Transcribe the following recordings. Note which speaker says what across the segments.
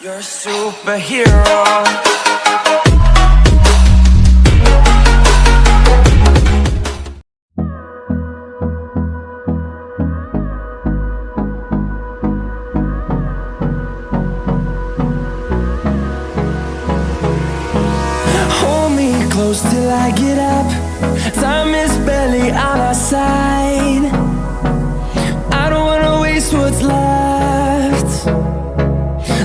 Speaker 1: You're a superhero.
Speaker 2: Close till I get up. Time is barely on our side. I don't wanna waste what's left.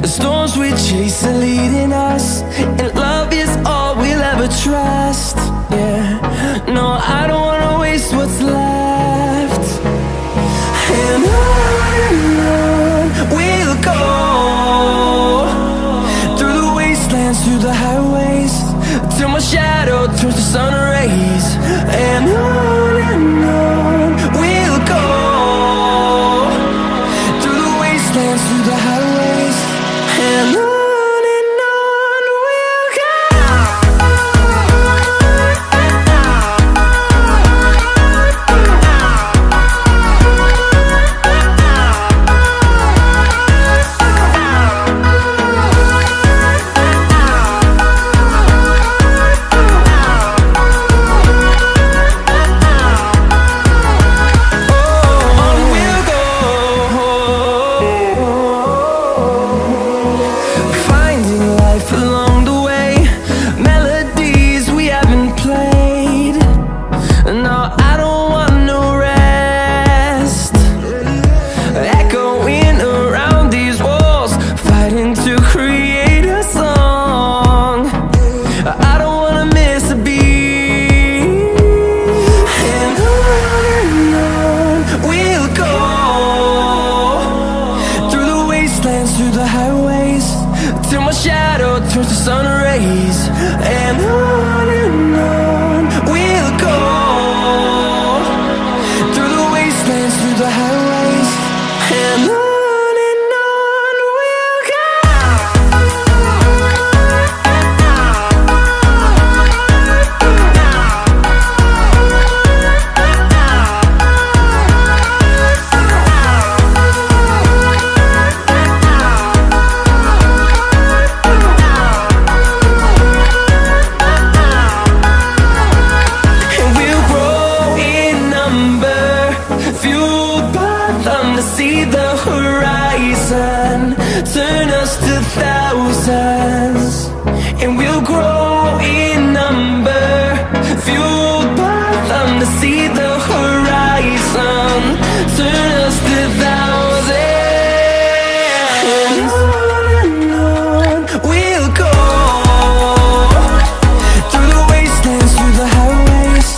Speaker 2: The storms we chase are leading us, and love is all we'll ever trust. Yeah, no, I don't wanna waste what's left. And on we'll go, through the wastelands, through the highways, till my shadow turns to sun rays. And on we'll go, through the wastelands, through the highways, and on we'll go. Through the highways, till my shadow turns to sun rays. And on we'll go, through the wastelands, through the highways, and on we'll go. See the horizon, turn us to thousands, and we'll grow in number, fueled by them. To see the horizon, turn us to thousands, and on we'll go, through the wastelands, through the highways,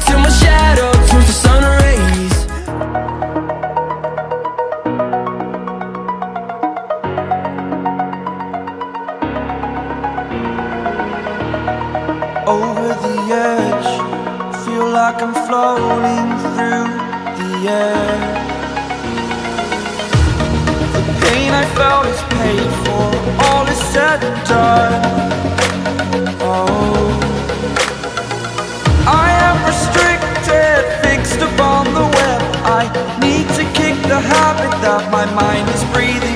Speaker 2: till my shadow turns to sun rays.
Speaker 1: Over the edge, feel like I'm floating through the air. The pain I felt is paid for, all is said and done. Oh, I am restricted, fixed upon the web. I need to kick the habit that my mind is breathing